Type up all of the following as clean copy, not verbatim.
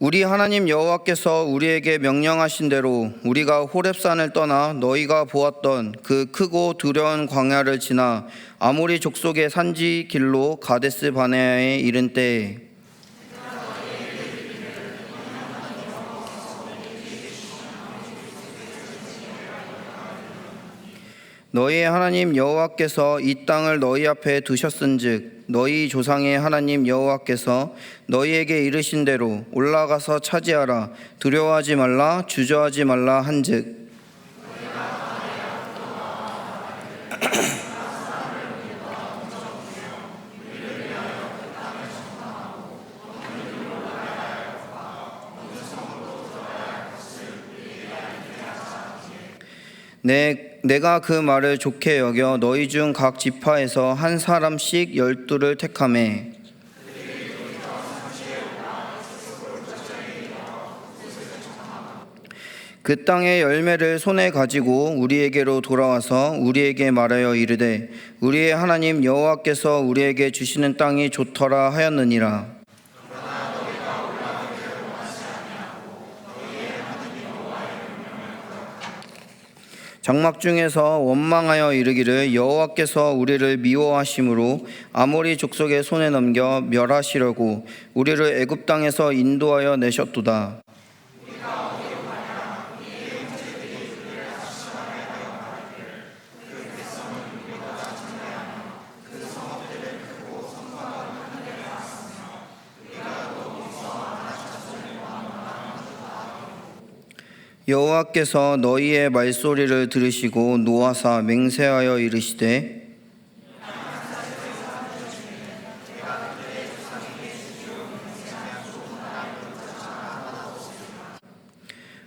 우리 하나님 여호와께서 우리에게 명령하신 대로 우리가 호렙산을 떠나 너희가 보았던 그 크고 두려운 광야를 지나 아모리 족속의 산지 길로 가데스 바네아에 이른 때에 너희의 하나님 여호와께서 이 땅을 너희 앞에 두셨은즉 너희 조상의 하나님 여호와께서 너희에게 이르신 대로 올라가서 차지하라. 두려워하지 말라, 주저하지 말라 한즉 내가 그 말을 좋게 여겨 너희 중 각 지파에서 한 사람씩 12를 택하매 그 땅의 열매를 손에 가지고 우리에게로 돌아와서 우리에게 말하여 이르되 우리의 하나님 여호와께서 우리에게 주시는 땅이 좋더라 하였느니라. 장막 중에서 원망하여 이르기를 여호와께서 우리를 미워하심으로 아모리 족속의 손에 넘겨 멸하시려고 우리를 애굽 땅에서 인도하여 내셨도다. 여호와께서 너희의 말소리를 들으시고 노하사 맹세하여 이르시되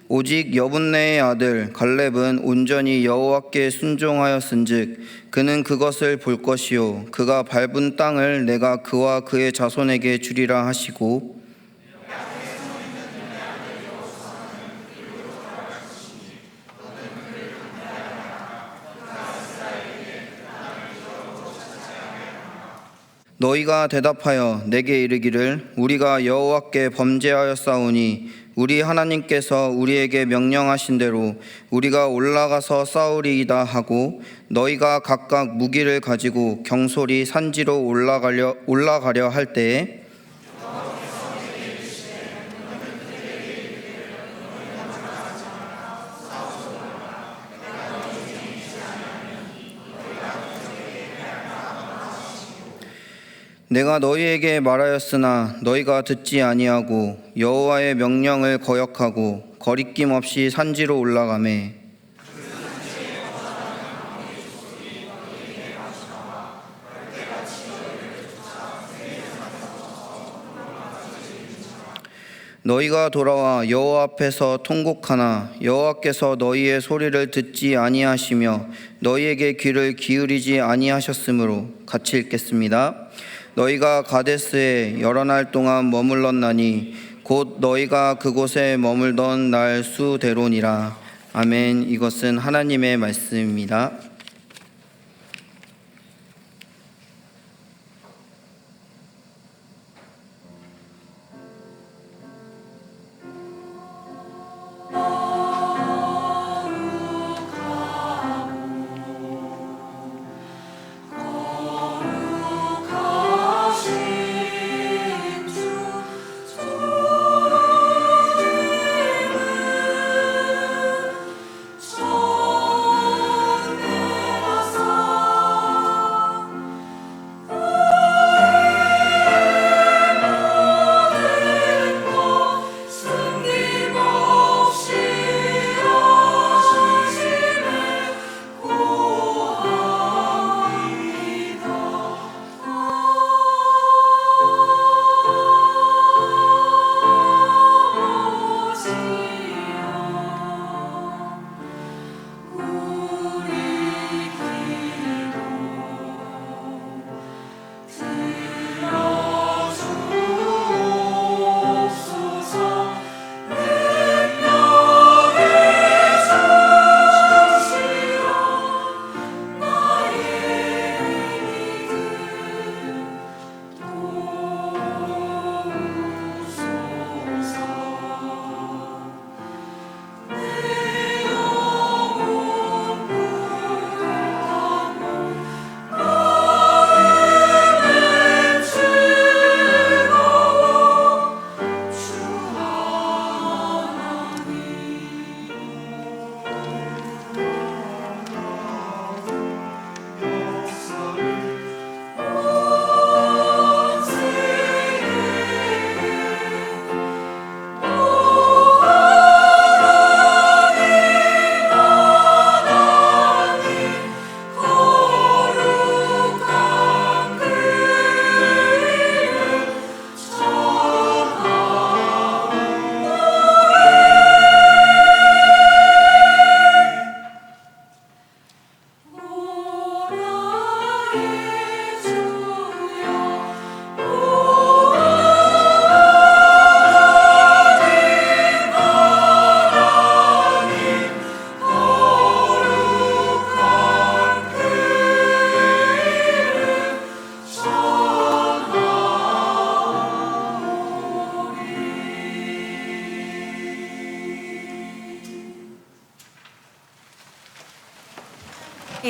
오직 여분네의 아들 갈렙은 온전히 여호와께 순종하였은즉 그는 그것을 볼 것이요 그가 밟은 땅을 내가 그와 그의 자손에게 주리라 하시고 너희가 대답하여 내게 이르기를 우리가 여호와께 범죄하였사오니 우리 하나님께서 우리에게 명령하신 대로 우리가 올라가서 싸우리이다 하고 너희가 각각 무기를 가지고 경솔히 산지로 올라가려 할 때에 내가 너희에게 말하였으나 너희가 듣지 아니하고 여호와의 명령을 거역하고 거리낌 없이 산지로 올라가매 너희가 돌아와 여호와 앞에서 통곡하나 여호와께서 너희의 소리를 듣지 아니하시며 너희에게 귀를 기울이지 아니하셨으므로 같이 읽겠습니다. 너희가 가데스에 여러 날 동안 머물렀나니 곧 너희가 그곳에 머물던 날 수대로니라. 아멘. 이것은 하나님의 말씀입니다.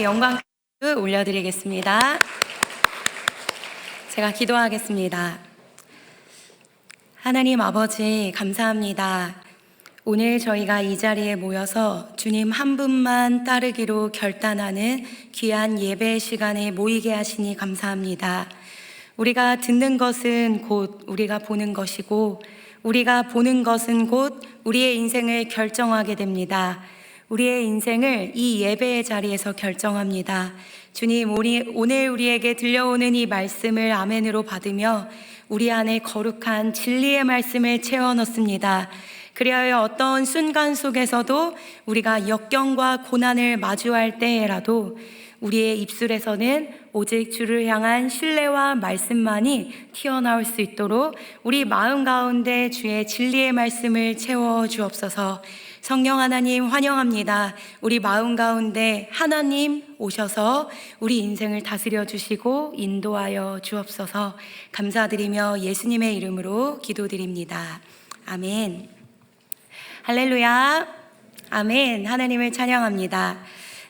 영광 올려드리겠습니다. 제가 기도하겠습니다. 하나님 아버지 감사합니다. 오늘 저희가 이 자리에 모여서 주님 한 분만 따르기로 결단하는 귀한 예배 시간에 모이게 하시니 감사합니다. 우리가 듣는 것은 곧 우리가 보는 것이고 우리가 보는 것은 곧 우리의 인생을 결정하게 됩니다. 우리의 인생을 이 예배의 자리에서 결정합니다. 주님, 오늘 우리에게 들려오는 이 말씀을 아멘으로 받으며 우리 안에 거룩한 진리의 말씀을 채워 넣습니다. 그리하여 어떤 순간 속에서도 우리가 역경과 고난을 마주할 때에라도 우리의 입술에서는 오직 주를 향한 신뢰와 말씀만이 튀어나올 수 있도록 우리 마음 가운데 주의 진리의 말씀을 채워 주옵소서. 성령 하나님 환영합니다. 우리 마음 가운데 하나님 오셔서 우리 인생을 다스려 주시고 인도하여 주옵소서. 감사드리며 예수님의 이름으로 기도드립니다. 아멘. 할렐루야. 아멘. 하나님을 찬양합니다.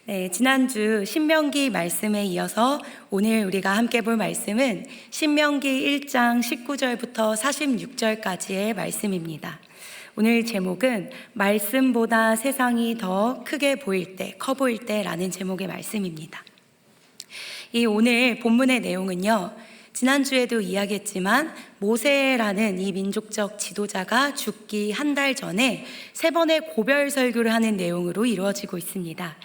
네, 지난주 신명기 말씀에 이어서 오늘 우리가 함께 볼 말씀은 신명기 1장 19절부터 46절까지의 말씀입니다. 오늘 제목은 말씀보다 세상이 더 크게 보일 때, 커 보일 때라는 제목의 말씀입니다. 이 오늘 본문의 내용은요, 지난주에도 이야기했지만 모세라는 이 민족적 지도자가 죽기 한 달 전에 3번의 고별 설교를 하는 내용으로 이루어지고 있습니다.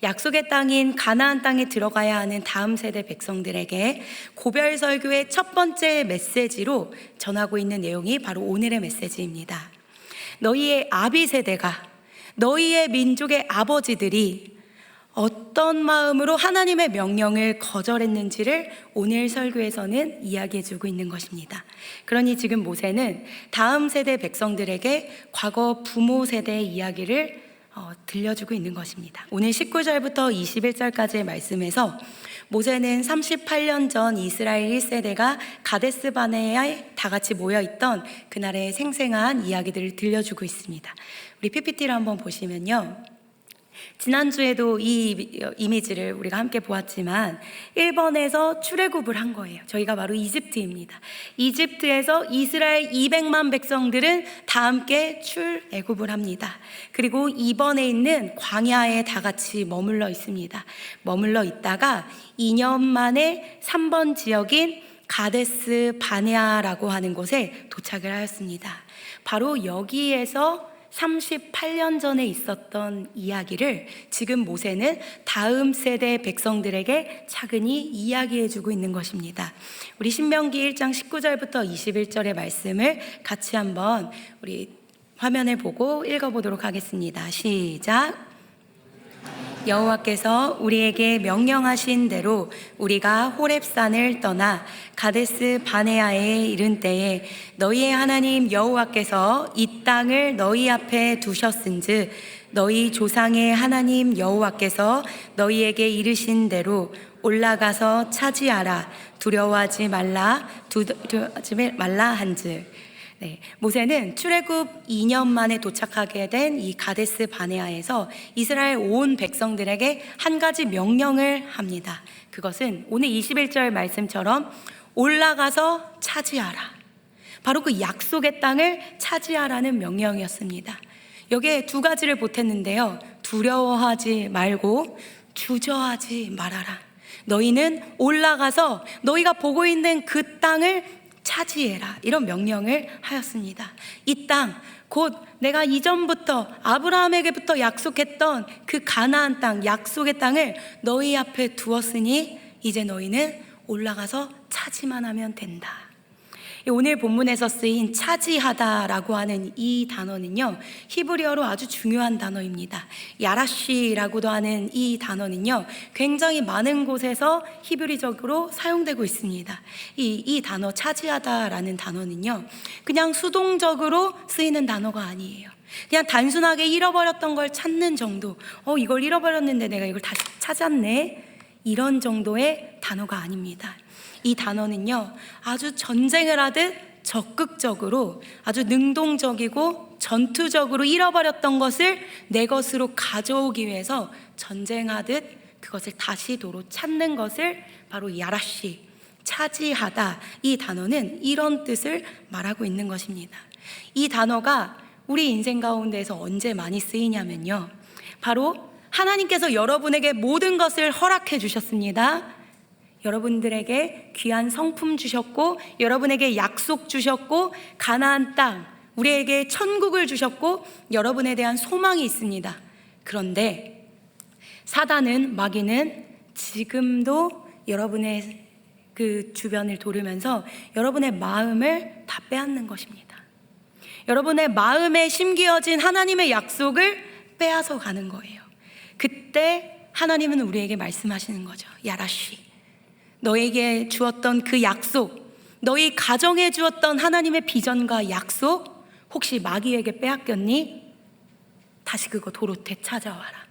약속의 땅인 가나안 땅에 들어가야 하는 다음 세대 백성들에게 고별 설교의 첫 번째 메시지로 전하고 있는 내용이 바로 오늘의 메시지입니다. 너희의 아비 세대가, 너희의 민족의 아버지들이 어떤 마음으로 하나님의 명령을 거절했는지를 오늘 설교에서는 이야기해주고 있는 것입니다. 그러니 지금 모세는 다음 세대 백성들에게 과거 부모 세대의 이야기를 들려주고 있는 것입니다. 오늘 19절부터 21절까지의 말씀에서 모세는 38년 전 이스라엘 1세대가 가데스 바네아에 다 같이 모여있던 그날의 생생한 이야기들을 들려주고 있습니다. 우리 PPT를 한번 보시면요, 지난주에도 이 이미지를 우리가 함께 보았지만 1번에서 출애굽을 한 거예요. 저희가 바로 이집트입니다. 이집트에서 이스라엘 200만 백성들은 다 함께 출애굽을 합니다. 그리고 2번에 있는 광야에 다 같이 머물러 있습니다. 머물러 있다가 2년 만에 3번 지역인 가데스 바네아라고 하는 곳에 도착을 하였습니다. 바로 여기에서 38년 전에 있었던 이야기를 지금 모세는 다음 세대 백성들에게 차근히 이야기해주고 있는 것입니다. 우리 신명기 1장 19절부터 21절의 말씀을 같이 한번 우리 화면을 보고 읽어보도록 하겠습니다. 시작. 여호와께서 우리에게 명령하신 대로 우리가 호렙산을 떠나 가데스 바네아에 이른 때에 너희의 하나님 여호와께서 이 땅을 너희 앞에 두셨은즉 너희 조상의 하나님 여호와께서 너희에게 이르신 대로 올라가서 차지하라. 두려워하지 말라 한즉. 네, 모세는 출애굽 2년 만에 도착하게 된 이 가데스 바네아에서 이스라엘 온 백성들에게 한 가지 명령을 합니다. 그것은 오늘 21절 말씀처럼 올라가서 차지하라. 바로 그 약속의 땅을 차지하라는 명령이었습니다. 여기에 두 가지를 보탰는데요, 두려워하지 말고 주저하지 말아라. 너희는 올라가서 너희가 보고 있는 그 땅을 차지해라, 이런 명령을 하였습니다. 이 땅, 곧 내가 이전부터 아브라함에게부터 약속했던 그 가나안 땅, 약속의 땅을 너희 앞에 두었으니 이제 너희는 올라가서 차지만 하면 된다. 오늘 본문에서 쓰인 차지하다라고 하는 이 단어는요, 히브리어로 아주 중요한 단어입니다. 야라시라고도 하는 이 단어는요, 굉장히 많은 곳에서 히브리적으로 사용되고 있습니다. 이 단어 차지하다라는 단어는요, 그냥 수동적으로 쓰이는 단어가 아니에요. 그냥 단순하게 잃어버렸던 걸 찾는 정도, 이걸 잃어버렸는데 내가 이걸 다시 찾았네, 이런 정도의 단어가 아닙니다. 이 단어는요, 아주 전쟁을 하듯 적극적으로, 아주 능동적이고 전투적으로 잃어버렸던 것을 내 것으로 가져오기 위해서 전쟁하듯 그것을 다시 도로 찾는 것을 바로 야라시, 차지하다, 이 단어는 이런 뜻을 말하고 있는 것입니다. 이 단어가 우리 인생 가운데서 언제 많이 쓰이냐면요, 바로 하나님께서 여러분에게 모든 것을 허락해 주셨습니다. 여러분들에게 귀한 성품 주셨고, 여러분에게 약속 주셨고, 가나안 땅, 우리에게 천국을 주셨고, 여러분에 대한 소망이 있습니다. 그런데 사단은, 마귀는 지금도 여러분의 그 주변을 돌으면서 여러분의 마음을 다 빼앗는 것입니다. 여러분의 마음에 심기어진 하나님의 약속을 빼앗아 가는 거예요. 그때 하나님은 우리에게 말씀하시는 거죠. 야라시, 너에게 주었던 그 약속, 너희 가정에 주었던 하나님의 비전과 약속, 혹시 마귀에게 빼앗겼니? 다시 그거 도로 되찾아와라.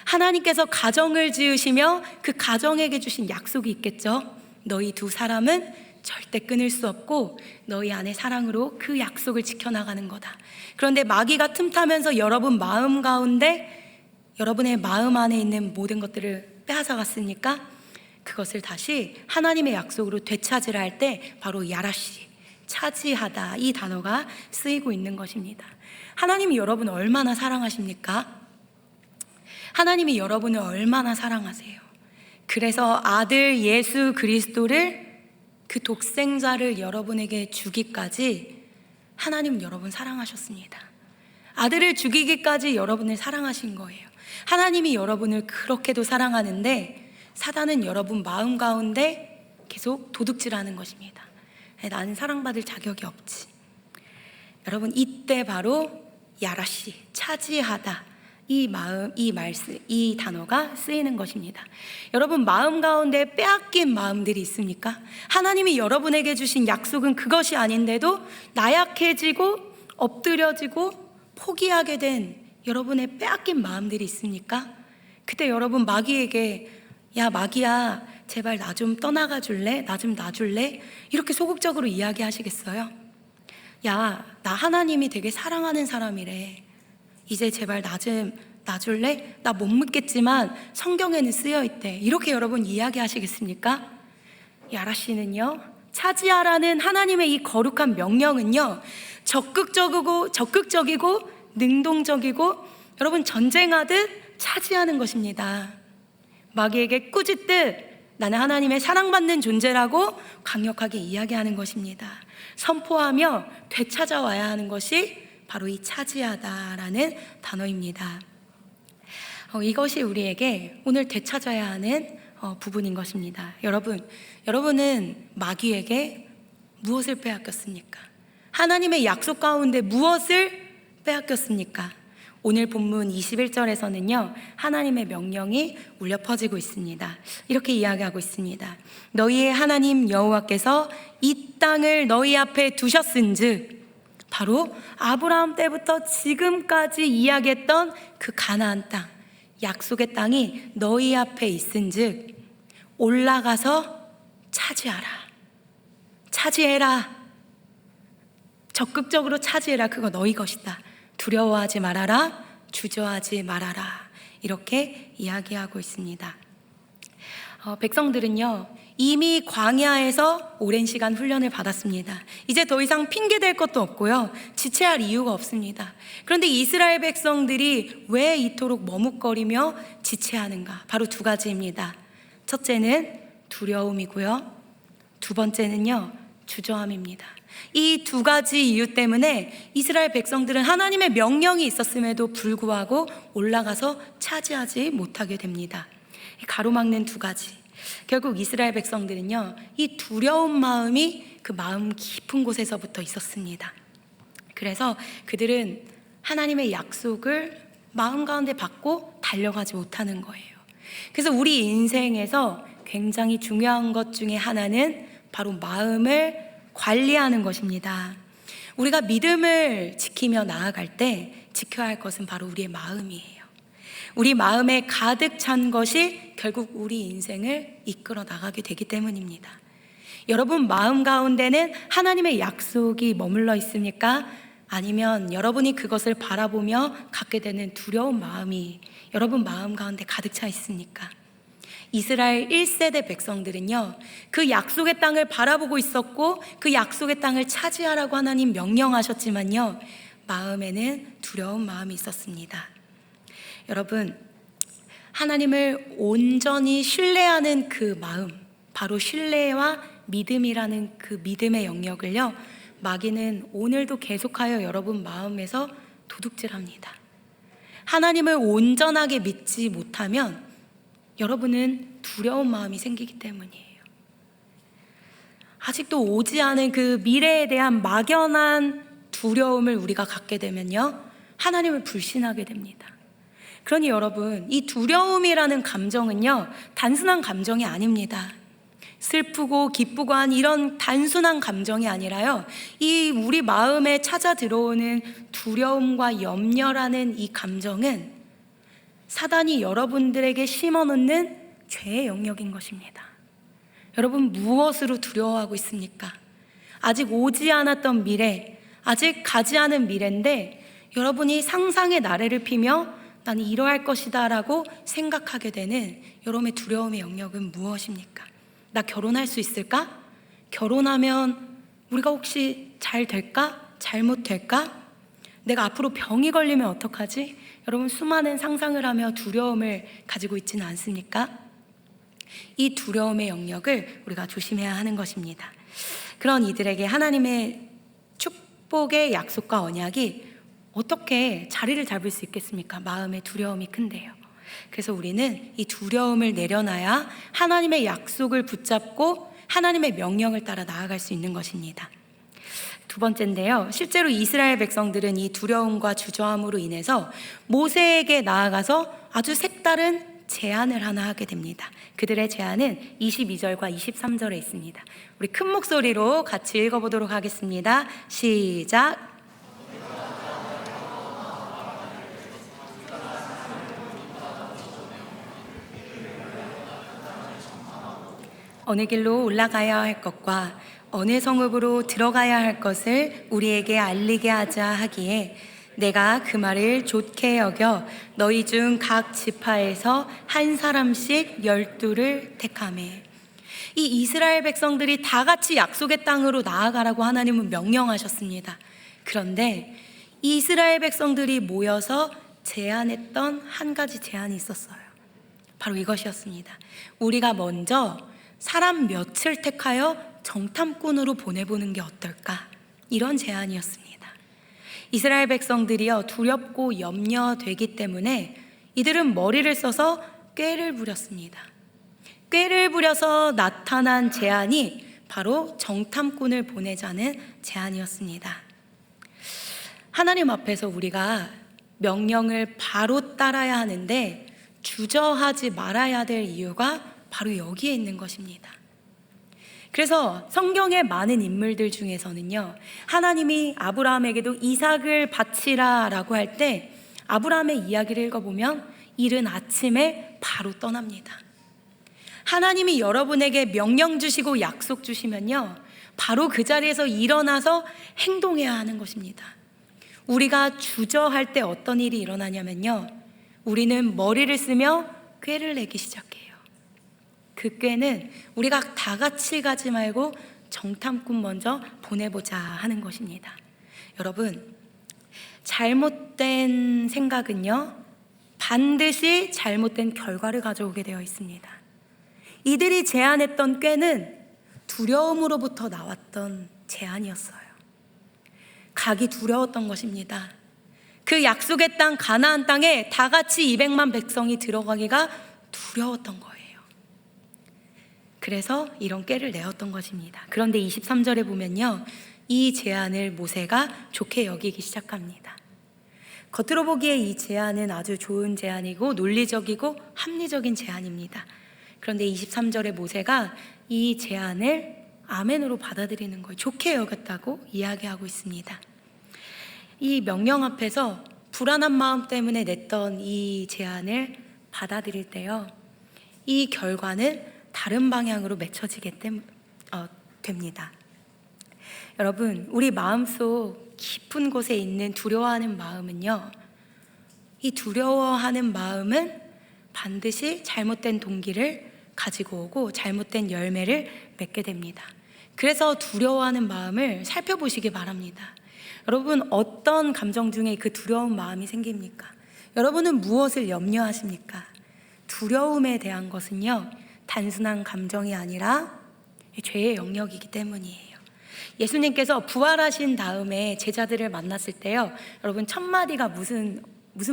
하나님께서 가정을 지으시며 그 가정에게 주신 약속이 있겠죠. 너희 두 사람은 절대 끊을 수 없고 너희 안의 사랑으로 그 약속을 지켜나가는 거다. 그런데 마귀가 틈타면서 여러분 마음 가운데, 여러분의 마음 안에 있는 모든 것들을 빼앗아 갔으니까 그것을 다시 하나님의 약속으로 되찾으라 할 때 바로 야라시, 차지하다, 이 단어가 쓰이고 있는 것입니다. 하나님이 여러분을 얼마나 사랑하십니까? 하나님이 여러분을 얼마나 사랑하세요? 그래서 아들 예수 그리스도를, 그 독생자를 여러분에게 주기까지 하나님은 여러분 사랑하셨습니다. 아들을 죽이기까지 여러분을 사랑하신 거예요. 하나님이 여러분을 그렇게도 사랑하는데 사단은 여러분 마음 가운데 계속 도둑질하는 것입니다. 나는 사랑받을 자격이 없지. 여러분, 이때 바로 야라시, 차지하다, 이 마음, 이 말씀, 이 단어가 쓰이는 것입니다. 여러분 마음 가운데 빼앗긴 마음들이 있습니까? 하나님이 여러분에게 주신 약속은 그것이 아닌데도 나약해지고 엎드려지고 포기하게 된 여러분의 빼앗긴 마음들이 있습니까? 그때 여러분 마귀에게, 야 마귀야, 제발 나 좀 떠나가 줄래? 나 좀 놔줄래? 이렇게 소극적으로 이야기하시겠어요? 야, 나 하나님이 되게 사랑하는 사람이래. 이제 제발 나 좀 놔줄래? 나 못 묻겠지만 성경에는 쓰여 있대. 이렇게 여러분 이야기하시겠습니까? 야라씨는요, 차지하라는 하나님의 이 거룩한 명령은요, 적극적이고 능동적이고 여러분 전쟁하듯 차지하는 것입니다. 마귀에게 꾸짖듯 나는 하나님의 사랑받는 존재라고 강력하게 이야기하는 것입니다. 선포하며 되찾아와야 하는 것이 바로 이 차지하다라는 단어입니다. 이것이 우리에게 오늘 되찾아야 하는 부분인 것입니다. 여러분은 마귀에게 무엇을 빼앗겼습니까? 하나님의 약속 가운데 무엇을 빼앗겼습니까? 오늘 본문 21절에서는요, 하나님의 명령이 울려 퍼지고 있습니다. 이렇게 이야기하고 있습니다. 너희의 하나님 여호와께서 이 땅을 너희 앞에 두셨은즉, 바로 아브라함 때부터 지금까지 이야기했던 그 가나안 땅, 약속의 땅이 너희 앞에 있은즉 올라가서 차지해라. 적극적으로 차지해라. 그거 너희 것이다. 두려워하지 말아라. 주저하지 말아라. 이렇게 이야기하고 있습니다. 백성들은요, 이미 광야에서 오랜 시간 훈련을 받았습니다. 이제 더 이상 핑계댈 것도 없고요, 지체할 이유가 없습니다. 그런데 이스라엘 백성들이 왜 이토록 머뭇거리며 지체하는가? 바로 두 가지입니다. 첫째는 두려움이고요, 두 번째는요, 주저함입니다. 이 두 가지 이유 때문에 이스라엘 백성들은 하나님의 명령이 있었음에도 불구하고 올라가서 차지하지 못하게 됩니다. 가로막는 두 가지. 결국 이스라엘 백성들은요, 이 두려운 마음이 그 마음 깊은 곳에서부터 있었습니다. 그래서 그들은 하나님의 약속을 마음 가운데 받고 달려가지 못하는 거예요. 그래서 우리 인생에서 굉장히 중요한 것 중에 하나는 바로 마음을 관리하는 것입니다. 우리가 믿음을 지키며 나아갈 때 지켜야 할 것은 바로 우리의 마음이에요. 우리 마음에 가득 찬 것이 결국 우리 인생을 이끌어 나가게 되기 때문입니다. 여러분 마음 가운데는 하나님의 약속이 머물러 있습니까? 아니면 여러분이 그것을 바라보며 갖게 되는 두려운 마음이 여러분 마음 가운데 가득 차 있습니까? 이스라엘 1세대 백성들은요, 그 약속의 땅을 바라보고 있었고 그 약속의 땅을 차지하라고 하나님 명령하셨지만요, 마음에는 두려운 마음이 있었습니다. 여러분, 하나님을 온전히 신뢰하는 그 마음, 바로 신뢰와 믿음이라는 그 믿음의 영역을요, 마귀는 오늘도 계속하여 여러분 마음에서 도둑질합니다. 하나님을 온전하게 믿지 못하면 여러분은 두려운 마음이 생기기 때문이에요. 아직도 오지 않은 그 미래에 대한 막연한 두려움을 우리가 갖게 되면요, 하나님을 불신하게 됩니다. 그러니 여러분, 이 두려움이라는 감정은요, 단순한 감정이 아닙니다. 슬프고 기쁘고 한 이런 단순한 감정이 아니라요, 이 우리 마음에 찾아 들어오는 두려움과 염려라는 이 감정은 사단이 여러분들에게 심어놓는 죄의 영역인 것입니다. 여러분, 무엇으로 두려워하고 있습니까? 아직 오지 않았던 미래, 아직 가지 않은 미래인데 여러분이 상상의 나래를 피며 나는 이러할 것이다 라고 생각하게 되는 여러분의 두려움의 영역은 무엇입니까? 나 결혼할 수 있을까? 결혼하면 우리가 혹시 잘 될까? 잘못될까? 내가 앞으로 병이 걸리면 어떡하지? 여러분, 수많은 상상을 하며 두려움을 가지고 있지는 않습니까? 이 두려움의 영역을 우리가 조심해야 하는 것입니다. 그런 이들에게 하나님의 축복의 약속과 언약이 어떻게 자리를 잡을 수 있겠습니까? 마음의 두려움이 큰데요. 그래서 우리는 이 두려움을 내려놔야 하나님의 약속을 붙잡고 하나님의 명령을 따라 나아갈 수 있는 것입니다. 두 번째인데요, 실제로 이스라엘 백성들은 이 두려움과 주저함으로 인해서 모세에게 나아가서 아주 색다른 제안을 하나 하게 됩니다. 그들의 제안은 22절과 23절에 있습니다. 우리 큰 목소리로 같이 읽어보도록 하겠습니다. 시작. 어느 길로 올라가야 할 것과 어느 성읍으로 들어가야 할 것을 우리에게 알리게 하자 하기에 내가 그 말을 좋게 여겨 너희 중 각 지파에서 한 사람씩 12를 택하매. 이 이스라엘 백성들이 다 같이 약속의 땅으로 나아가라고 하나님은 명령하셨습니다. 그런데 이스라엘 백성들이 모여서 제안했던 한 가지 제안이 있었어요. 바로 이것이었습니다. 우리가 먼저 사람 몇을 택하여 정탐꾼으로 보내보는 게 어떨까? 이런 제안이었습니다. 이스라엘 백성들이요, 두렵고 염려되기 때문에 이들은 머리를 써서 꾀를 부렸습니다. 꾀를 부려서 나타난 제안이 바로 정탐꾼을 보내자는 제안이었습니다. 하나님 앞에서 우리가 명령을 바로 따라야 하는데 주저하지 말아야 될 이유가 바로 여기에 있는 것입니다. 그래서 성경의 많은 인물들 중에서는요, 하나님이 아브라함에게도 이삭을 바치라 라고 할 때 아브라함의 이야기를 읽어보면 이른 아침에 바로 떠납니다. 하나님이 여러분에게 명령 주시고 약속 주시면요, 바로 그 자리에서 일어나서 행동해야 하는 것입니다. 우리가 주저할 때 어떤 일이 일어나냐면요, 우리는 머리를 쓰며 꾀를 내기 시작해요. 그 꾀는 우리가 다 같이 가지 말고 정탐꾼 먼저 보내보자 하는 것입니다. 여러분, 잘못된 생각은요, 반드시 잘못된 결과를 가져오게 되어 있습니다. 이들이 제안했던 꾀는 두려움으로부터 나왔던 제안이었어요. 가기 두려웠던 것입니다. 그 약속의 땅 가나안 땅에 다 같이 200만 백성이 들어가기가 두려웠던 거예요. 그래서 이런 꾀를 내었던 것입니다. 그런데 23절에 보면요, 이 제안을 모세가 좋게 여기기 시작합니다. 겉으로 보기에 이 제안은 아주 좋은 제안이고 논리적이고 합리적인 제안입니다. 그런데 23절에 모세가 이 제안을 아멘으로 받아들이는 거예요. 좋게 여겼다고 이야기하고 있습니다. 이 명령 앞에서 불안한 마음 때문에 냈던 이 제안을 받아들일 때요, 이 결과는 다른 방향으로 맺혀지게 됩니다. 여러분, 우리 마음속 깊은 곳에 있는 두려워하는 마음은요, 이 두려워하는 마음은 반드시 잘못된 동기를 가지고 오고 잘못된 열매를 맺게 됩니다. 그래서 두려워하는 마음을 살펴보시기 바랍니다. 여러분, 어떤 감정 중에 그 두려운 마음이 생깁니까? 여러분은 무엇을 염려하십니까? 두려움에 대한 것은요, 단순한 감정이 아니라 죄의 영역이기 때문이에요. 예수님께서 부활하신 다음에 제자들을 만났을 때요, 여러분 첫 마디가 무슨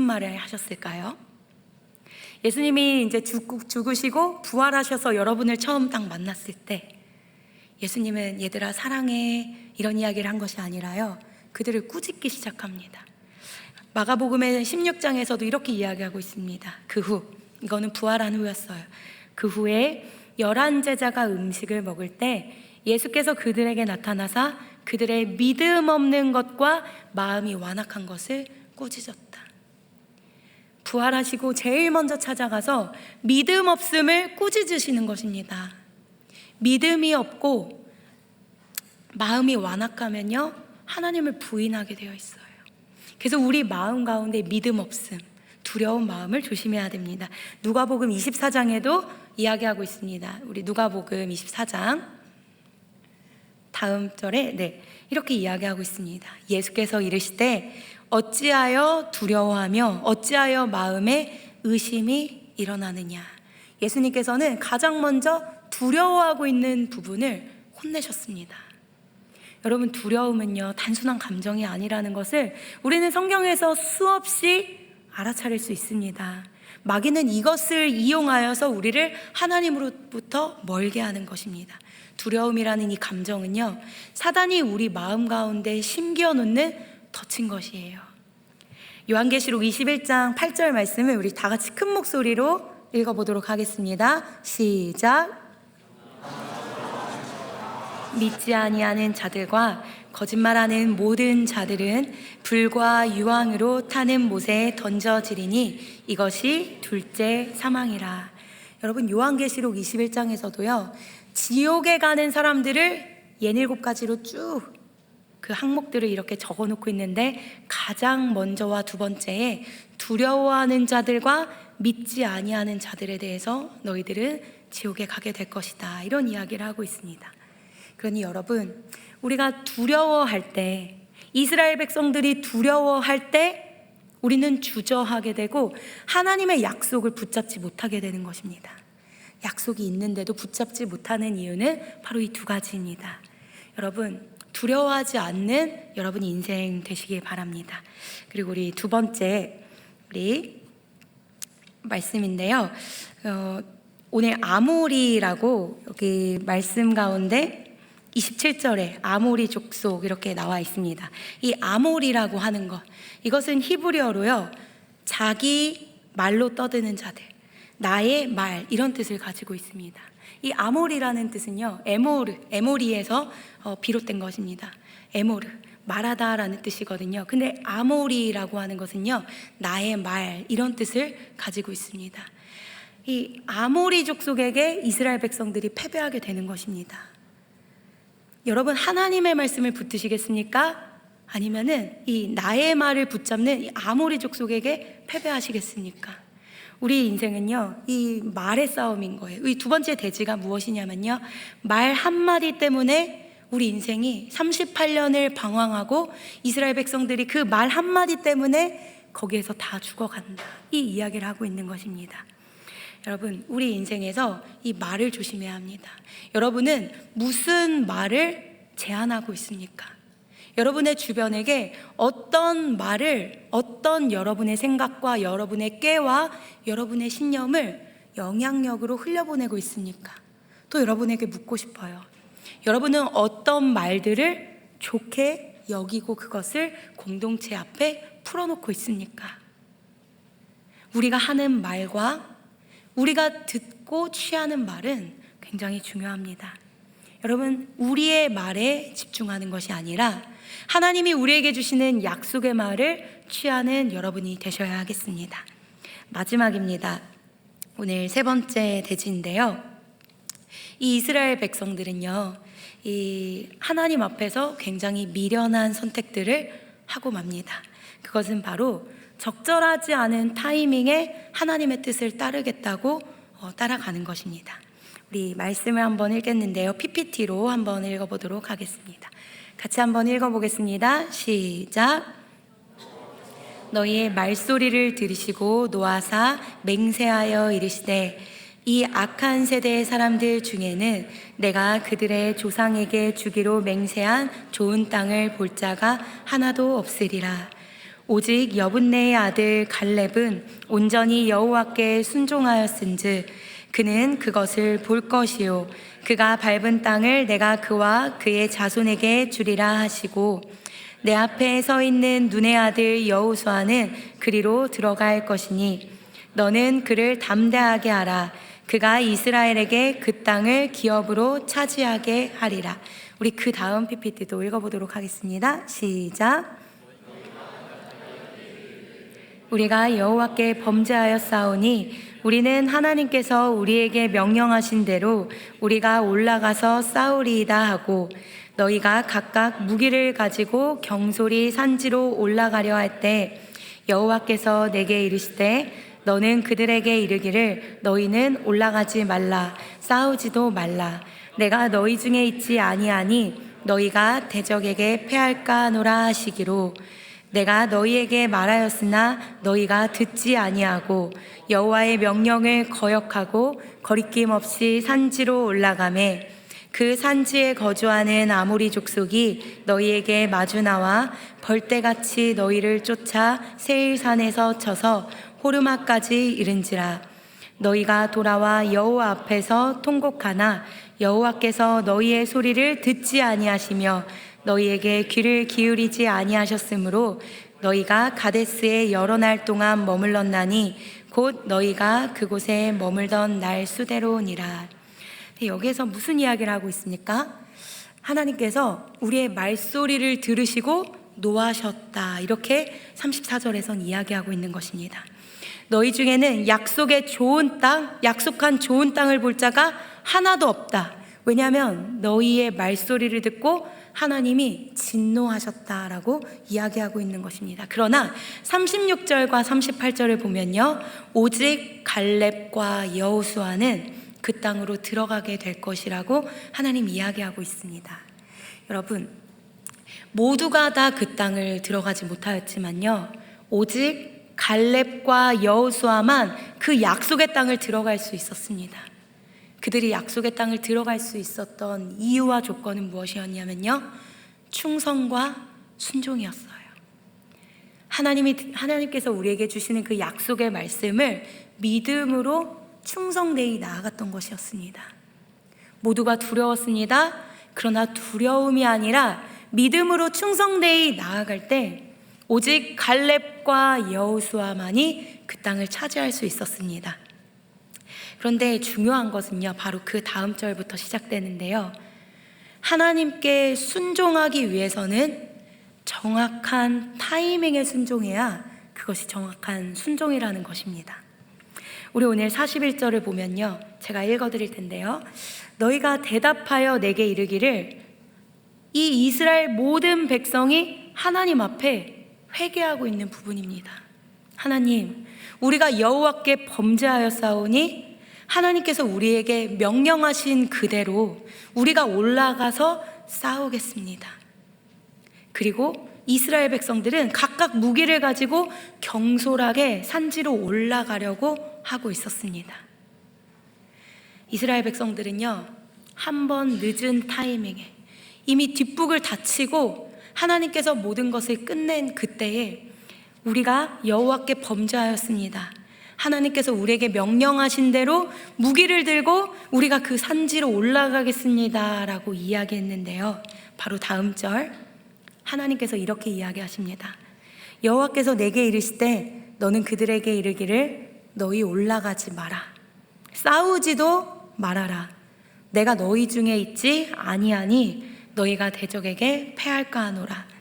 말을 하셨을까요? 예수님이 이제 죽으시고 부활하셔서 여러분을 처음 딱 만났을 때 예수님은 얘들아 사랑해 이런 이야기를 한 것이 아니라요, 그들을 꾸짖기 시작합니다. 마가복음의 16장에서도 이렇게 이야기하고 있습니다. 그 후, 이거는 부활한 후였어요. 그 후에 11제자가 음식을 먹을 때 예수께서 그들에게 나타나사 그들의 믿음 없는 것과 마음이 완악한 것을 꾸짖었다. 부활하시고 제일 먼저 찾아가서 믿음 없음을 꾸짖으시는 것입니다. 믿음이 없고 마음이 완악하면요, 하나님을 부인하게 되어 있어요. 그래서 우리 마음 가운데 믿음 없음, 두려운 마음을 조심해야 됩니다. 누가복음 24장에도 이야기하고 있습니다. 우리 누가복음 24장 다음 절에 이렇게 이야기하고 있습니다. 예수께서 이르시되 어찌하여 두려워하며 어찌하여 마음에 의심이 일어나느냐. 예수님께서는 가장 먼저 두려워하고 있는 부분을 혼내셨습니다. 여러분, 두려움은요, 단순한 감정이 아니라는 것을 우리는 성경에서 수없이 알아차릴 수 있습니다. 마귀는 이것을 이용하여서 우리를 하나님으로부터 멀게 하는 것입니다. 두려움이라는 이 감정은요, 사단이 우리 마음 가운데 심겨놓는 덫인 것이에요. 요한계시록 21장 8절 말씀을 우리 다 같이 큰 목소리로 읽어보도록 하겠습니다. 시작. 믿지 아니하는 자들과 거짓말하는 모든 자들은 불과 유황으로 타는 못에 던져지리니 이것이 둘째 사망이라. 여러분, 요한계시록 21장에서도요, 지옥에 가는 사람들을 67가지로 쭉 그 항목들을 이렇게 적어놓고 있는데, 가장 먼저와 두 번째에 두려워하는 자들과 믿지 아니하는 자들에 대해서 너희들은 지옥에 가게 될 것이다, 이런 이야기를 하고 있습니다. 그러니 여러분, 우리가 두려워할 때, 이스라엘 백성들이 두려워할 때 우리는 주저하게 되고 하나님의 약속을 붙잡지 못하게 되는 것입니다. 약속이 있는데도 붙잡지 못하는 이유는 바로 이 두 가지입니다. 여러분, 두려워하지 않는 여러분의 인생 되시길 바랍니다. 그리고 우리 두 번째 우리 말씀인데요, 오늘 아모리라고 여기 말씀 가운데 27절에 아모리 족속 이렇게 나와 있습니다. 이 아모리라고 하는 것, 이것은 히브리어로요, 자기 말로 떠드는 자들, 나의 말, 이런 뜻을 가지고 있습니다. 이 아모리라는 뜻은요, 에모리에서 비롯된 것입니다. 에모르, 말하다라는 뜻이거든요. 근데 아모리라고 하는 것은요, 나의 말, 이런 뜻을 가지고 있습니다. 이 아모리 족속에게 이스라엘 백성들이 패배하게 되는 것입니다. 여러분, 하나님의 말씀을 붙드시겠습니까? 아니면은 이 나의 말을 붙잡는 이 아모리 족속에게 패배하시겠습니까? 우리 인생은요, 이 말의 싸움인 거예요. 이 두 번째 대지가 무엇이냐면요, 말 한마디 때문에 우리 인생이 38년을 방황하고 이스라엘 백성들이 그 말 한마디 때문에 거기에서 다 죽어간다, 이 이야기를 하고 있는 것입니다. 여러분, 우리 인생에서 이 말을 조심해야 합니다. 여러분은 무슨 말을 제안하고 있습니까? 여러분의 주변에게 어떤 말을, 어떤 여러분의 생각과 여러분의 꾀와 여러분의 신념을 영향력으로 흘려보내고 있습니까? 또 여러분에게 묻고 싶어요. 여러분은 어떤 말들을 좋게 여기고 그것을 공동체 앞에 풀어놓고 있습니까? 우리가 하는 말과 우리가 듣고 취하는 말은 굉장히 중요합니다. 여러분, 우리의 말에 집중하는 것이 아니라 하나님이 우리에게 주시는 약속의 말을 취하는 여러분이 되셔야 하겠습니다. 마지막입니다. 오늘 세 번째 대지인데요, 이 이스라엘 백성들은요, 이 하나님 앞에서 굉장히 미련한 선택들을 하고 맙니다. 그것은 바로 적절하지 않은 타이밍에 하나님의 뜻을 따르겠다고 따라가는 것입니다. 우리 말씀을 한번 읽겠는데요. PPT로 한번 읽어보도록 하겠습니다. 같이 한번 읽어보겠습니다. 시작. 너희의 말소리를 들으시고 노하사 맹세하여 이르시되 이 악한 세대의 사람들 중에는 내가 그들의 조상에게 주기로 맹세한 좋은 땅을 볼 자가 하나도 없으리라. 오직 여분네의 아들 갈렙은 온전히 여호와께 순종하였은즉 그는 그것을 볼 것이요 그가 밟은 땅을 내가 그와 그의 자손에게 주리라 하시고 내 앞에 서 있는 눈의 아들 여호수아는 그리로 들어갈 것이니 너는 그를 담대하게 하라. 그가 이스라엘에게 그 땅을 기업으로 차지하게 하리라. 우리 그 다음 PPT도 읽어보도록 하겠습니다. 시작. 우리가 여호와께 범죄하였사오니 우리는 하나님께서 우리에게 명령하신 대로 우리가 올라가서 싸우리이다 하고 너희가 각각 무기를 가지고 경솔히 산지로 올라가려 할 때 여호와께서 내게 이르시되 너는 그들에게 이르기를 너희는 올라가지 말라 싸우지도 말라 내가 너희 중에 있지 아니하니 너희가 대적에게 패할까 하노라 하시기로 내가 너희에게 말하였으나 너희가 듣지 아니하고 여호와의 명령을 거역하고 거리낌 없이 산지로 올라가매 그 산지에 거주하는 아모리 족속이 너희에게 마주 나와 벌떼같이 너희를 쫓아 세일산에서 쳐서 호르마까지 이른지라. 너희가 돌아와 여호와 앞에서 통곡하나 여호와께서 너희의 소리를 듣지 아니하시며 너희에게 귀를 기울이지 아니하셨으므로 너희가 가데스에 여러 날 동안 머물렀나니 곧 너희가 그곳에 머물던 날 수대로니라. 여기에서 무슨 이야기를 하고 있습니까? 하나님께서 우리의 말소리를 들으시고 노하셨다, 이렇게 34절에선 이야기하고 있는 것입니다. 너희 중에는 약속의 좋은 땅, 약속한 좋은 땅을 볼 자가 하나도 없다. 왜냐하면 너희의 말소리를 듣고 하나님이 진노하셨다라고 이야기하고 있는 것입니다. 그러나 36절과 38절을 보면요, 오직 갈렙과 여호수아는 그 땅으로 들어가게 될 것이라고 하나님 이야기하고 있습니다. 여러분, 모두가 다 그 땅을 들어가지 못하였지만요, 오직 갈렙과 여호수아만 그 약속의 땅을 들어갈 수 있었습니다. 그들이 약속의 땅을 들어갈 수 있었던 이유와 조건은 무엇이었냐면요, 충성과 순종이었어요. 하나님께서 우리에게 주시는 그 약속의 말씀을 믿음으로 충성되이 나아갔던 것이었습니다. 모두가 두려웠습니다. 그러나 두려움이 아니라 믿음으로 충성되이 나아갈 때 오직 갈렙과 여호수아만이 그 땅을 차지할 수 있었습니다. 그런데 중요한 것은요, 바로 그 다음 절부터 시작되는데요, 하나님께 순종하기 위해서는 정확한 타이밍에 순종해야 그것이 정확한 순종이라는 것입니다. 우리 오늘 41절을 보면요, 제가 읽어드릴 텐데요, 너희가 대답하여 내게 이르기를 이 이스라엘 모든 백성이 하나님 앞에 회개하고 있는 부분입니다. 하나님, 우리가 여호와께 범죄하였사오니 하나님께서 우리에게 명령하신 그대로 우리가 올라가서 싸우겠습니다. 그리고 이스라엘 백성들은 각각 무기를 가지고 경솔하게 산지로 올라가려고 하고 있었습니다. 이스라엘 백성들은요, 한 번 늦은 타이밍에 이미 뒷북을 다치고 하나님께서 모든 것을 끝낸 그때에 우리가 여호와께 범죄하였습니다. 하나님께서 우리에게 명령하신 대로 무기를 들고 우리가 그 산지로 올라가겠습니다 라고 이야기했는데요, 바로 다음 절 하나님께서 이렇게 이야기하십니다. 여호와께서 내게 이르시되 너는 그들에게 이르기를 너희 올라가지 마라, 싸우지도 말아라. 내가 너희 중에 있지 아니하니 너희가 대적에게 패할까 하노라.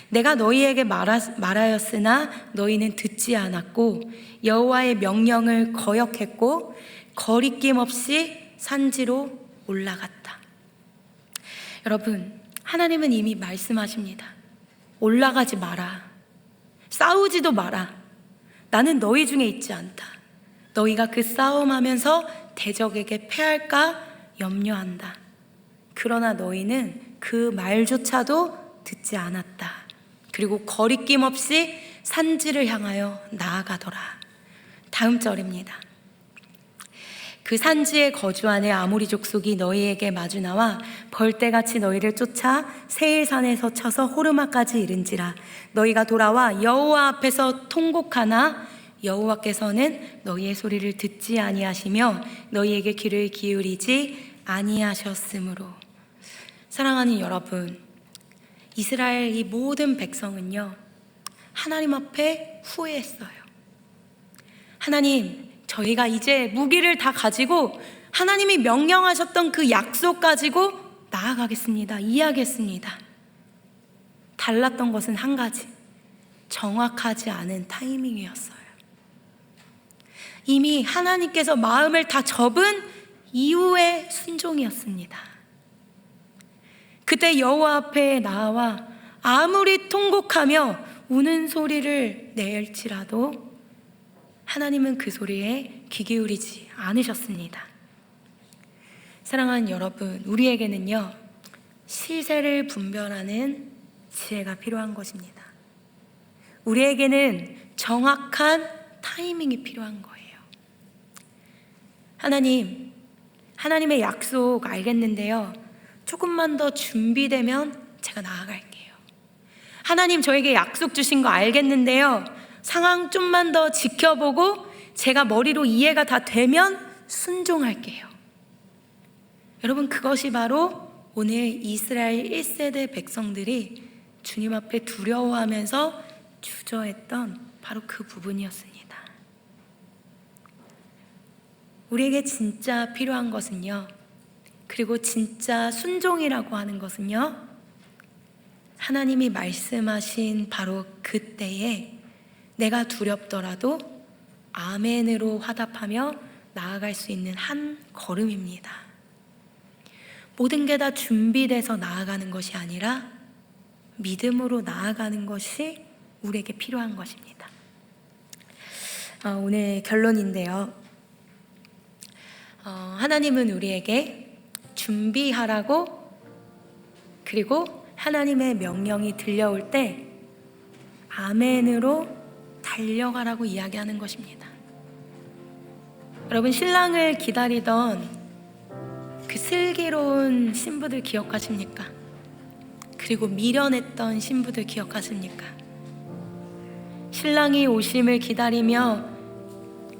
내가 너희에게 말하였으나 너희는 듣지 않았고 여호와의 명령을 거역했고 거리낌 없이 산지로 올라갔다. 여러분, 하나님은 이미 말씀하십니다. 올라가지 마라, 싸우지도 마라. 나는 너희 중에 있지 않다. 너희가 그 싸움하면서 대적에게 패할까 염려한다. 그러나 너희는 그 말조차도 듣지 않았다. 그리고 거리낌 없이 산지를 향하여 나아가더라. 다음 절입니다. 그 산지에 거주하는 아모리 족속이 너희에게 마주 나와 벌떼같이 너희를 쫓아 세일산에서 쳐서 호르마까지 이른지라. 너희가 돌아와 여호와 앞에서 통곡하나 여호와께서는 너희의 소리를 듣지 아니하시며 너희에게 귀를 기울이지 아니하셨으므로. 사랑하는 여러분, 이스라엘 이 모든 백성은요, 하나님 앞에 후회했어요. 하나님, 저희가 이제 무기를 다 가지고 하나님이 명령하셨던 그 약속 가지고 나아가겠습니다. 이해하겠습니다. 달랐던 것은 한 가지, 정확하지 않은 타이밍이었어요. 이미 하나님께서 마음을 다 접은 이후의 순종이었습니다. 그때 여호와 앞에 나와 아무리 통곡하며 우는 소리를 낼지라도 하나님은 그 소리에 귀 기울이지 않으셨습니다. 사랑하는 여러분, 우리에게는요, 시세를 분별하는 지혜가 필요한 것입니다. 우리에게는 정확한 타이밍이 필요한 거예요. 하나님의 약속 알겠는데요, 조금만 더 준비되면 제가 나아갈게요. 하나님, 저에게 약속 주신 거 알겠는데요, 상황 좀만 더 지켜보고 제가 머리로 이해가 다 되면 순종할게요. 여러분, 그것이 바로 오늘 이스라엘 1세대 백성들이 주님 앞에 두려워하면서 주저했던 바로 그 부분이었습니다. 우리에게 진짜 필요한 것은요, 그리고 진짜 순종이라고 하는 것은요, 하나님이 말씀하신 바로 그때에 내가 두렵더라도 아멘으로 화답하며 나아갈 수 있는 한 걸음입니다. 모든 게 다 준비돼서 나아가는 것이 아니라 믿음으로 나아가는 것이 우리에게 필요한 것입니다. 오늘 결론인데요, 하나님은 우리에게 준비하라고, 그리고 하나님의 명령이 들려올 때 아멘으로 달려가라고 이야기하는 것입니다. 여러분, 신랑을 기다리던 그 슬기로운 신부들 기억하십니까? 그리고 미련했던 신부들 기억하십니까? 신랑이 오심을 기다리며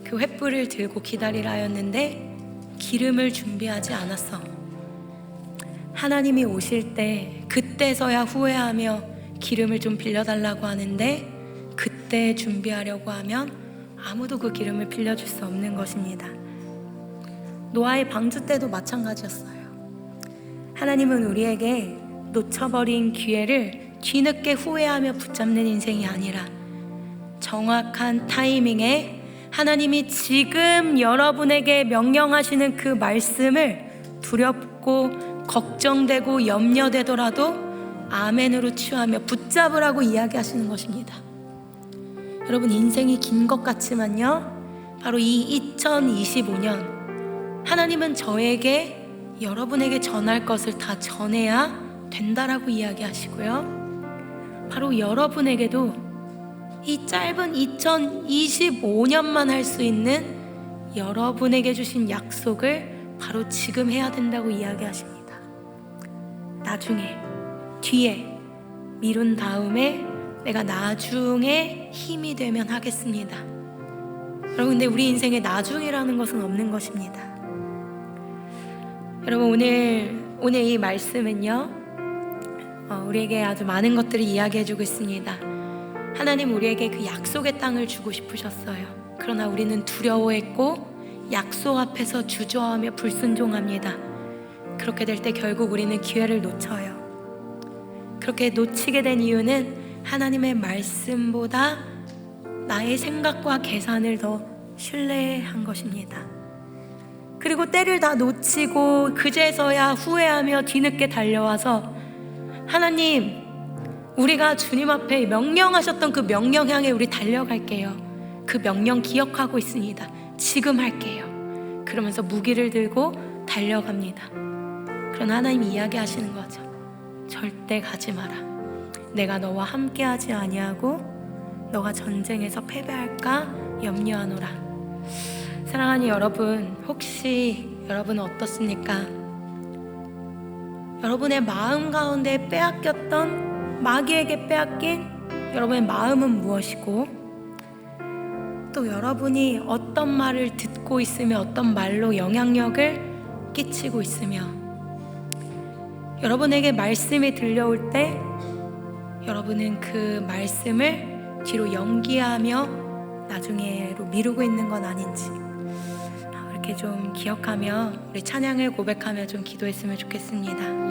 그 횃불을 들고 기다리라 하였는데 기름을 준비하지 않았어. 하나님이 오실 때 그때서야 후회하며 기름을 좀 빌려달라고 하는데 그때 준비하려고 하면 아무도 그 기름을 빌려줄 수 없는 것입니다. 노아의 방주 때도 마찬가지였어요. 하나님은 우리에게 놓쳐버린 기회를 뒤늦게 후회하며 붙잡는 인생이 아니라 정확한 타이밍에 하나님이 지금 여러분에게 명령하시는 그 말씀을 두렵고 걱정되고 염려되더라도 아멘으로 취하며 붙잡으라고 이야기하시는 것입니다. 여러분, 인생이 긴 것 같지만요, 바로 이 2025년 하나님은 저에게, 여러분에게 전할 것을 다 전해야 된다라고 이야기하시고요, 바로 여러분에게도 이 짧은 2025년만 할 수 있는 여러분에게 주신 약속을 바로 지금 해야 된다고 이야기하십니다. 나중에, 뒤에, 미룬 다음에 내가 나중에 힘이 되면 하겠습니다. 여러분, 근데 우리 인생에 나중이라는 것은 없는 것입니다. 여러분, 오늘 이 말씀은요, 우리에게 아주 많은 것들을 이야기해주고 있습니다. 하나님 우리에게 그 약속의 땅을 주고 싶으셨어요. 그러나 우리는 두려워했고 약속 앞에서 주저하며 불순종합니다. 그렇게 될 때 결국 우리는 기회를 놓쳐요. 그렇게 놓치게 된 이유는 하나님의 말씀보다 나의 생각과 계산을 더 신뢰한 것입니다. 그리고 때를 다 놓치고 그제서야 후회하며 뒤늦게 달려와서 하나님, 우리가 주님 앞에 명령하셨던 그 명령 향해 우리 달려갈게요. 그 명령 기억하고 있습니다. 지금 할게요. 그러면서 무기를 들고 달려갑니다. 그러나 하나님이 이야기하시는 거죠. 절대 가지 마라. 내가 너와 함께하지 아니하고 너가 전쟁에서 패배할까 염려하노라. 사랑하는 여러분, 혹시 여러분은 어떻습니까? 여러분의 마음 가운데 빼앗겼던, 마귀에게 빼앗긴 여러분의 마음은 무엇이고, 또 여러분이 어떤 말을 듣고 있으며 어떤 말로 영향력을 끼치고 있으며, 여러분에게 말씀이 들려올 때 여러분은 그 말씀을 뒤로 연기하며 나중에로 미루고 있는 건 아닌지, 이렇게 좀 기억하며 우리 찬양을 고백하며 좀 기도했으면 좋겠습니다.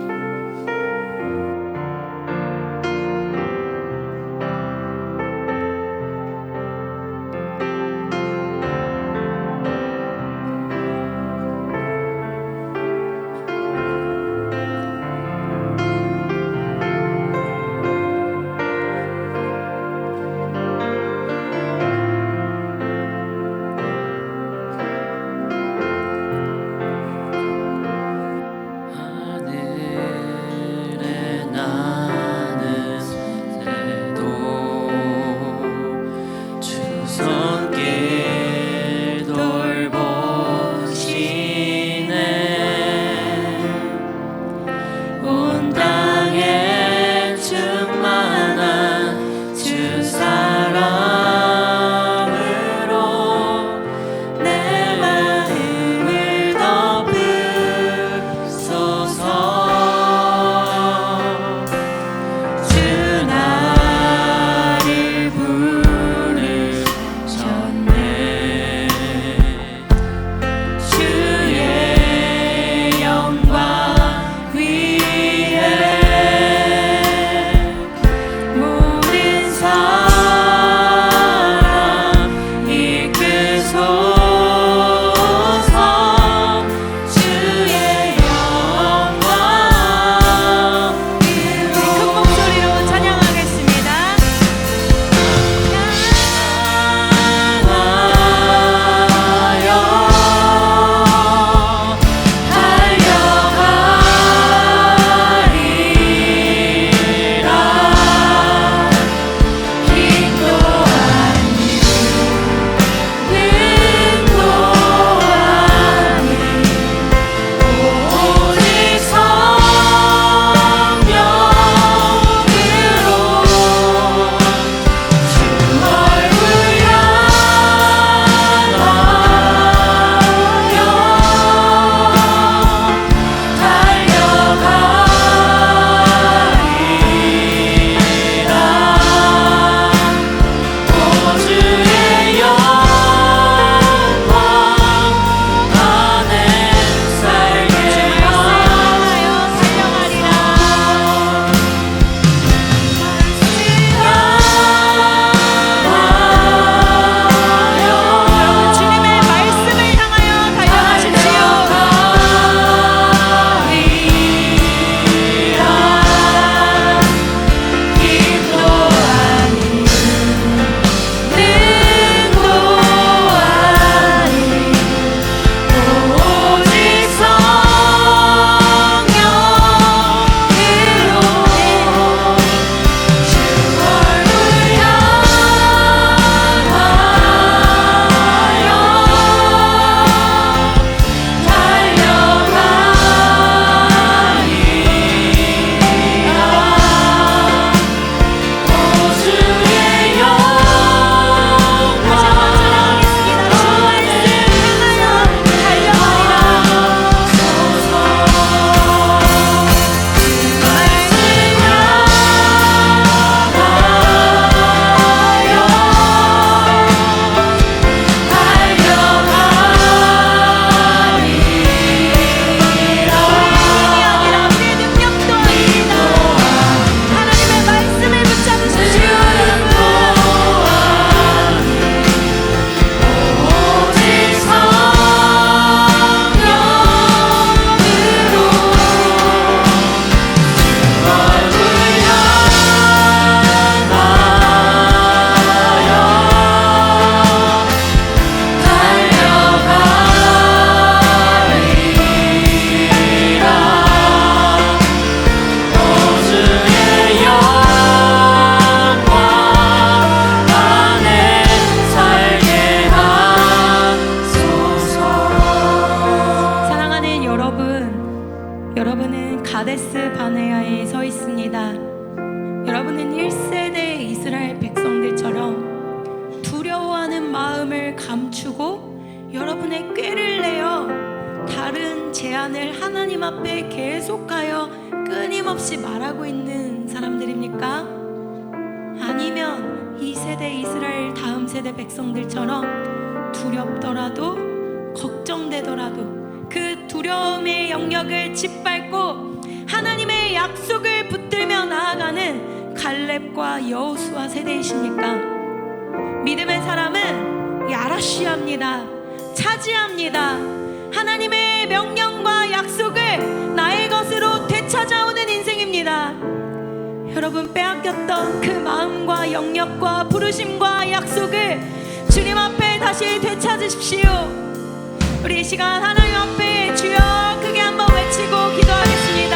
마음을 감추고 여러분의 꾀를 내어 다른 제안을 하나님 앞에 계속하여 끊임없이 말하고 있는 사람들입니까? 아니면 이 세대 이스라엘 다음 세대 백성들처럼 두렵더라도 걱정되더라도 그 두려움의 영역을 짓밟고 하나님의 약속을 붙들며 나아가는 갈렙과 여호수아 세대이십니까? 믿음의 사람은 야라시합니다. 차지합니다. 하나님의 명령과 약속을 나의 것으로 되찾아오는 인생입니다. 여러분, 빼앗겼던 그 마음과 영역과 부르심과 약속을 주님 앞에 다시 되찾으십시오. 우리 이 시간 하나님 앞에 주여 크게 한번 외치고 기도하겠습니다.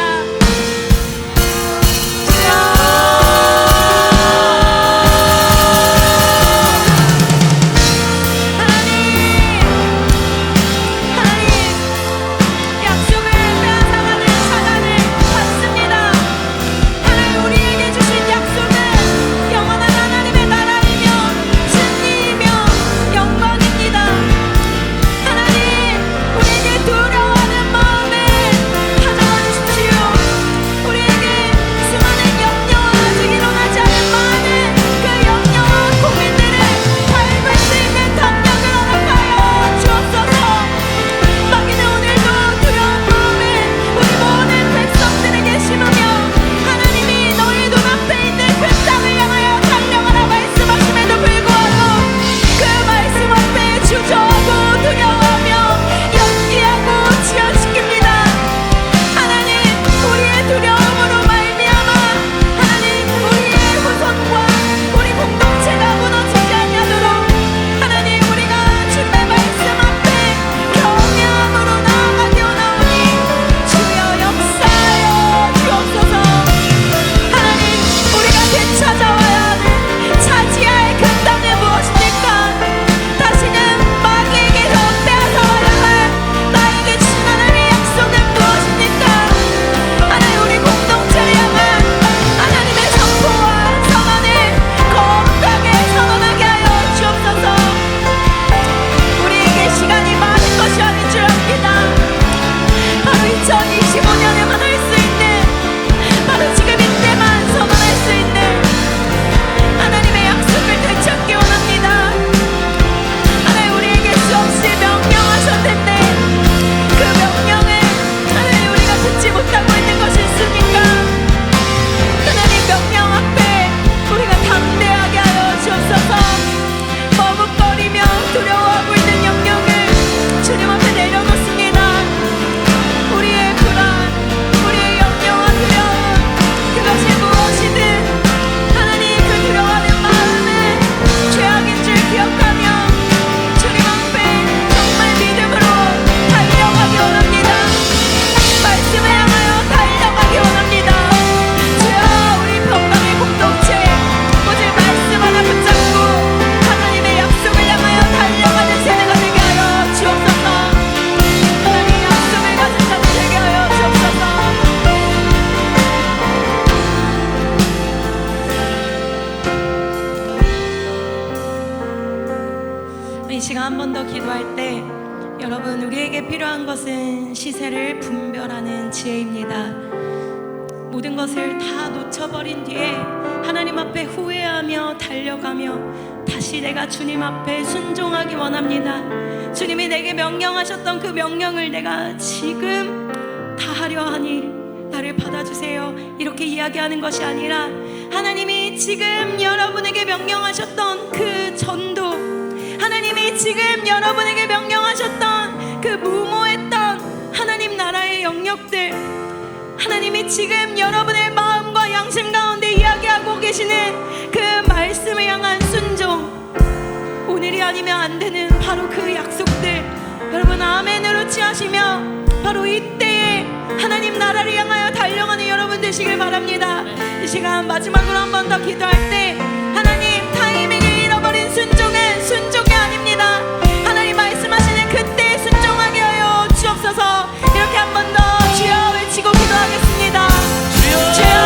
이 시간 한 번 더 기도할 때 여러분, 우리에게 필요한 것은 시세를 분별하는 지혜입니다. 모든 것을 다 놓쳐버린 뒤에 하나님 앞에 후회하며 달려가며 다시 내가 주님 앞에 순종하기 원합니다. 주님이 내게 명령하셨던 그 명령을 내가 지금 다 하려 하니 나를 받아주세요, 이렇게 이야기하는 것이 아니라 하나님이 지금 여러분에게 명령하셨던 그 전도, 하나님이 지금 여러분에게 명령하셨던 그 무모했던 하나님 나라의 영역들, 하나님이 지금 여러분의 마음과 양심 가운데 이야기하고 계시는 그 말씀을 향한 순종, 오늘이 아니면 안 되는 바로 그 약속들, 여러분 아멘으로 취하시며 바로 이때에 하나님 나라를 향하여 달려가는 여러분 되시길 바랍니다. 이 시간 마지막으로 한 번 더 기도할 때 하나님, 타이밍을 잃어버린 순종은 순종이 아닙니다. 하나님 말씀하시는 그때에 순종하게 하여 주옵소서. 이렇게 한 번 더 주여 외치고 기도하겠습니다. 주여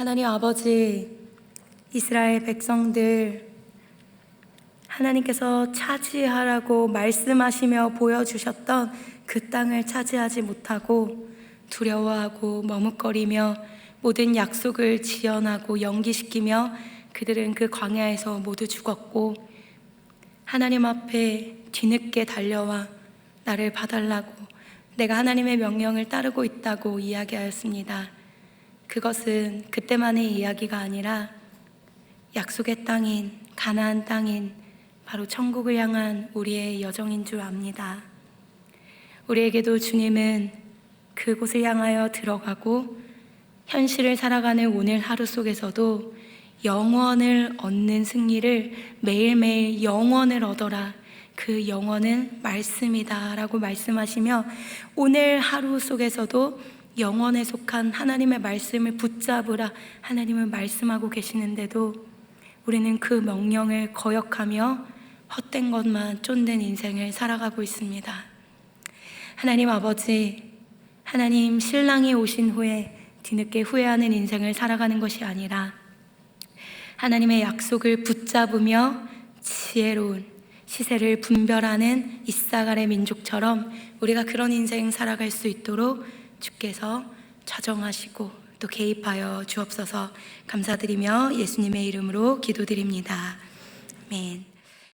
하나님 아버지, 이스라엘 백성들 하나님께서 차지하라고 말씀하시며 보여주셨던 그 땅을 차지하지 못하고 두려워하고 머뭇거리며 모든 약속을 지연하고 연기시키며 그들은 그 광야에서 모두 죽었고, 하나님 앞에 뒤늦게 달려와 나를 봐달라고, 내가 하나님의 명령을 따르고 있다고 이야기하였습니다. 그것은 그때만의 이야기가 아니라 약속의 땅인 가나안 땅인 바로 천국을 향한 우리의 여정인 줄 압니다. 우리에게도 주님은 그곳을 향하여 들어가고 현실을 살아가는 오늘 하루 속에서도 영원을 얻는 승리를, 매일매일 영원을 얻어라, 그 영원은 말씀이다 라고 말씀하시며, 오늘 하루 속에서도 영원에 속한 하나님의 말씀을 붙잡으라 하나님은 말씀하고 계시는데도 우리는 그 명령을 거역하며 헛된 것만 쫓는 인생을 살아가고 있습니다. 하나님 아버지, 하나님 신랑이 오신 후에 뒤늦게 후회하는 인생을 살아가는 것이 아니라 하나님의 약속을 붙잡으며 지혜로운 시세를 분별하는 이사갈의 민족처럼 우리가 그런 인생 살아갈 수 있도록 주께서 좌정하시고 또 개입하여 주옵소서. 감사드리며 예수님의 이름으로 기도드립니다. 아멘.